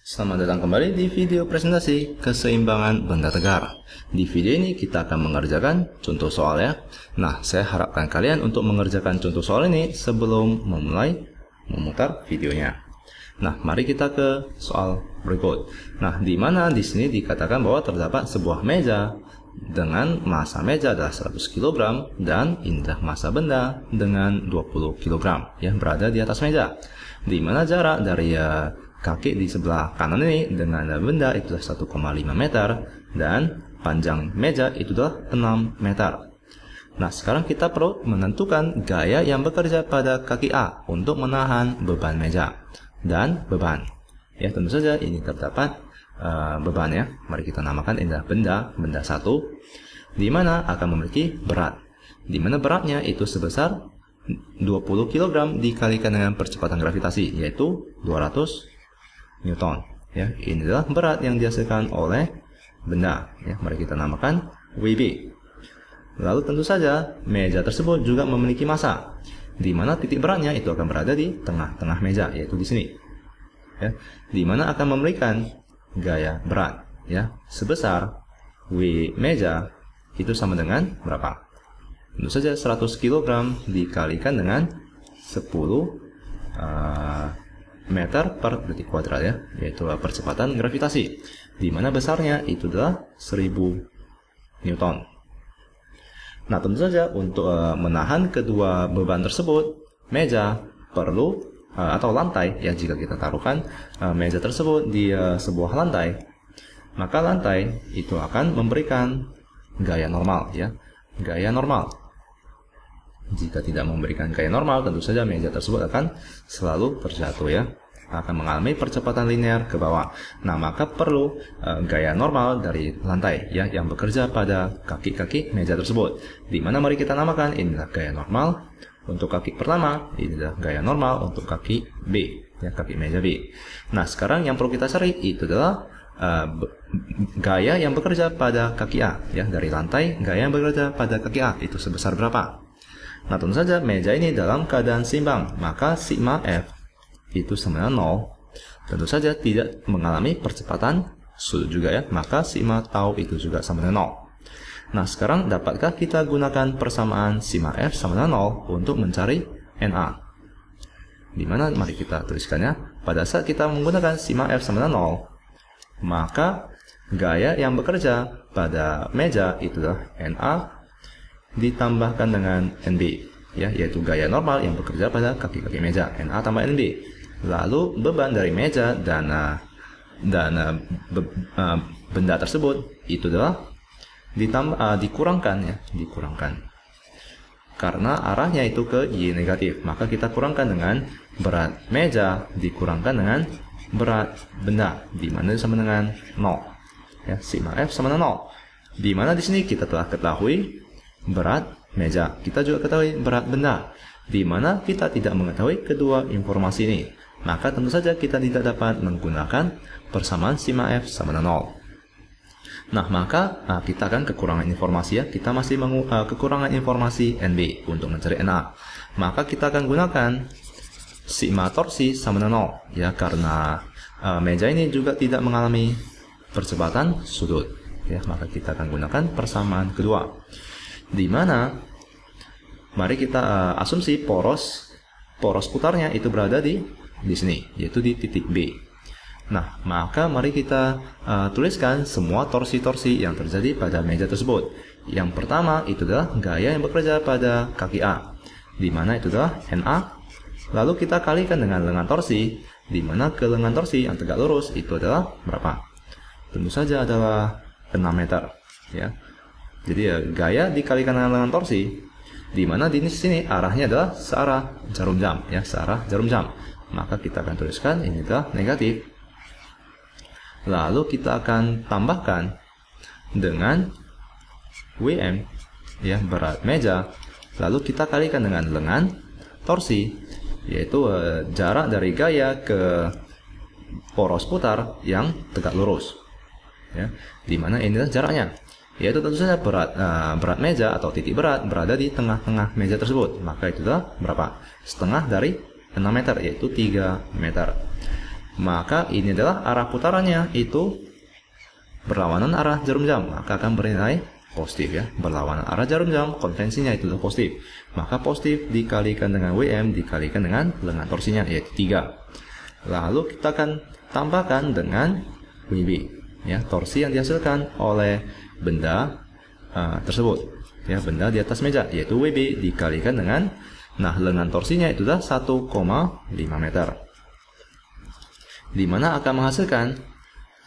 Selamat datang kembali di video presentasi keseimbangan benda tegar. Di video ini kita akan mengerjakan contoh soal ya. Nah, saya harapkan kalian untuk mengerjakan contoh soal ini sebelum memulai memutar videonya. Nah, mari kita ke soal berikut. Nah, di mana di sini dikatakan bahwa terdapat sebuah meja dengan massa meja adalah 100 kg dan indeks massa benda dengan 20 kg yang berada di atas meja. Di mana jarak dari kaki di sebelah kanan ini dengan benda itu adalah 1,5 meter dan panjang meja itu adalah 6 meter. Nah, sekarang kita perlu menentukan gaya yang bekerja pada kaki A untuk menahan beban meja dan beban. Ya, tentu saja ini terdapat beban ya. Mari kita namakan ini adalah benda 1, di mana akan memiliki berat. Di mana beratnya itu sebesar 20 kg dikalikan dengan percepatan gravitasi yaitu 200 Newton. Ya, ini adalah berat yang dihasilkan oleh benda. Ya, mari kita namakan WB. Lalu tentu saja meja tersebut juga memiliki massa, di mana titik beratnya itu akan berada di tengah-tengah meja, yaitu di sini. Ya, di mana akan memberikan gaya berat, ya, sebesar W meja itu sama dengan berapa? Tentu saja 100 kg dikalikan dengan 10 meter per detik kuadrat ya, yaitu percepatan gravitasi, di mana besarnya itu adalah 1000 Newton. Nah, tentu saja untuk menahan kedua beban tersebut, meja perlu atau lantai ya, jika kita taruhkan meja tersebut di sebuah lantai, maka lantai itu akan memberikan gaya normal ya, gaya normal. Jika tidak memberikan gaya normal, tentu saja meja tersebut akan selalu terjatuh ya, akan mengalami percepatan linear ke bawah. Nah, maka perlu gaya normal dari lantai ya, yang bekerja pada kaki-kaki meja tersebut. Di mana mari kita namakan inilah gaya normal untuk kaki pertama, inilah gaya normal untuk kaki B ya, kaki meja B. Nah, sekarang yang perlu kita cari itu adalah gaya yang bekerja pada kaki A ya, dari lantai gaya yang bekerja pada kaki A itu sebesar berapa? Nah, tentu saja meja ini dalam keadaan seimbang, maka sigma F itu sama dengan 0. Tentu saja tidak mengalami percepatan sudut juga ya, maka sigma tau itu juga sama dengan 0. Nah, sekarang dapatkah kita gunakan persamaan sigma F sama dengan 0 untuk mencari NA? Dimana mari kita tuliskannya. Pada saat kita menggunakan sigma F sama dengan 0, maka gaya yang bekerja pada meja itu adalah NA ditambahkan dengan NB ya, yaitu gaya normal yang bekerja pada kaki-kaki meja, NA tambah NB. Lalu beban dari meja dan benda tersebut itu adalah dikurangkan ya, dikurangkan karena arahnya itu ke Y negatif, maka kita kurangkan dengan berat meja dikurangkan dengan berat benda, di mana sama dengan 0 ya, sigma F sama dengan 0. Di mana di sini kita telah ketahui berat meja, kita juga ketahui berat benda, di mana kita tidak mengetahui kedua informasi ini, maka tentu saja kita tidak dapat menggunakan persamaan sigma F sama dengan 0. Nah, maka kita akan kekurangan informasi ya, kita masih kekurangan informasi NB untuk mencari NA, maka kita akan gunakan sigma torsi sama dengan 0 ya, karena meja ini juga tidak mengalami percepatan sudut ya, maka kita akan gunakan persamaan kedua, di mana mari kita asumsi poros putarnya itu berada di sini, yaitu di titik B. Nah, maka mari kita tuliskan semua torsi-torsi yang terjadi pada meja tersebut. Yang pertama itu adalah gaya yang bekerja pada kaki A, di mana itu adalah NA. Lalu kita kalikan dengan lengan torsi, di mana ke lengan torsi yang tegak lurus itu adalah berapa? Tentu saja adalah 6 meter ya. Jadi ya, gaya dikalikan dengan lengan torsi, di mana di sini arahnya adalah searah jarum jam ya, searah jarum jam. Maka kita akan tuliskan ini adalah negatif. Lalu kita akan tambahkan dengan WM ya, berat meja. Lalu kita kalikan dengan lengan torsi, yaitu jarak dari gaya ke poros putar yang tegak lurus ya, di mana ini adalah jaraknya, yaitu tentu saja berat meja atau titik berat berada di tengah-tengah meja tersebut, maka itu adalah berapa? Setengah dari 6 meter, yaitu 3 meter. maka ini adalah arah putarannya itu berlawanan arah jarum jam, maka akan bernilai positif ya. Berlawanan arah jarum jam, konvensinya itu adalah positif. Maka positif dikalikan dengan WM dikalikan dengan lengan torsinya, yaitu 3. Lalu kita akan tambahkan dengan WB ya, torsi yang dihasilkan oleh benda tersebut ya, benda di atas meja, yaitu WB dikalikan dengan, nah lengan torsinya itu adalah 1,5 meter, dimana akan menghasilkan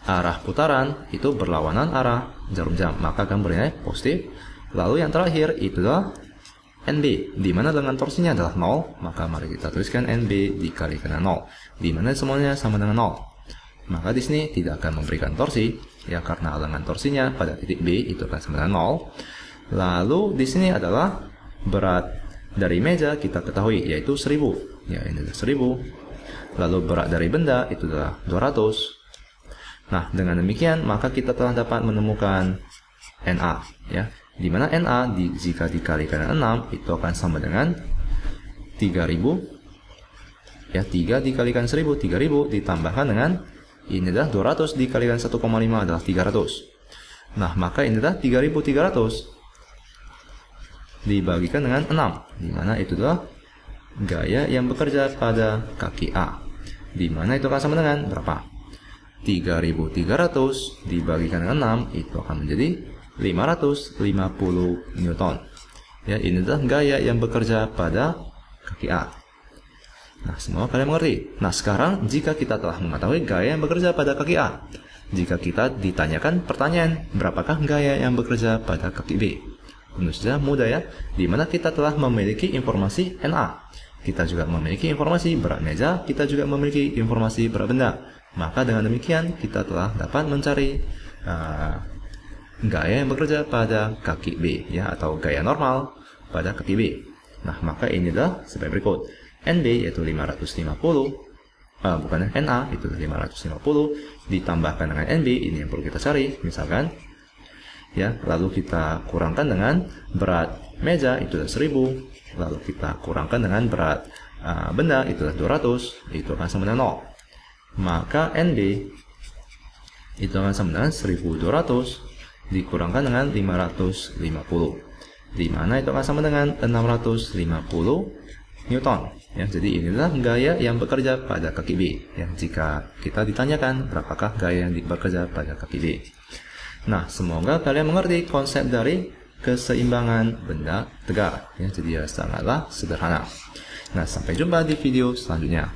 arah putaran itu berlawanan arah jarum jam, maka akan bernilai positif. Lalu yang terakhir itu adalah NB, di mana lengan torsinya adalah 0, maka mari kita tuliskan NB dikalikan dengan 0, di mana semuanya sama dengan 0. Maka di sini tidak akan memberikan torsi, ya karena lengan torsinya pada titik B itu akan sama dengan 0. Lalu di sini adalah berat dari meja kita ketahui, yaitu 1000, ya ini adalah 1000. Lalu berat dari benda itu adalah 200. Nah, dengan demikian maka kita telah dapat menemukan NA ya. Di mana NA jika dikalikan dengan 6 itu akan sama dengan 3000. Ya, 3 dikalikan 1000, 3000 ditambahkan dengan ini adalah 200 dikalikan 1,5 adalah 300. Nah, maka ini adalah 3300 dibagikan dengan 6, di mana itu adalah gaya yang bekerja pada kaki A. Di mana itu akan sama dengan berapa? 3300 dibagikan dengan 6 itu akan menjadi 550 Newton. Ya, ini adalah gaya yang bekerja pada kaki A. Nah, semua kalian mengerti. Nah, sekarang jika kita telah mengetahui gaya yang bekerja pada kaki A, jika kita ditanyakan pertanyaan, berapakah gaya yang bekerja pada kaki B? Tentu saja mudah ya, di mana kita telah memiliki informasi NA. Kita juga memiliki informasi berat meja, kita juga memiliki informasi berat benda. Maka dengan demikian kita telah dapat mencari gaya yang bekerja pada kaki B ya, atau gaya normal pada kaki B. Nah, maka ini adalah sebagai berikut. NB yaitu 550, bukan NA itu 550 ditambahkan dengan NB, ini yang perlu kita cari misalkan. Ya, lalu kita kurangkan dengan berat meja itu 1000, lalu kita kurangkan dengan berat benda itu 200, itu akan sama dengan 0. Maka NB itu akan sama dengan 1200 dikurangkan dengan 550, di mana itu akan sama dengan 650 Newton. Ya, jadi inilah gaya yang bekerja pada kaki B. Ya, jika kita ditanyakan berapakah gaya yang bekerja pada kaki B. Nah, semoga kalian mengerti konsep dari keseimbangan benda tegak. Ya, jadi sangatlah sederhana. Nah, sampai jumpa di video selanjutnya.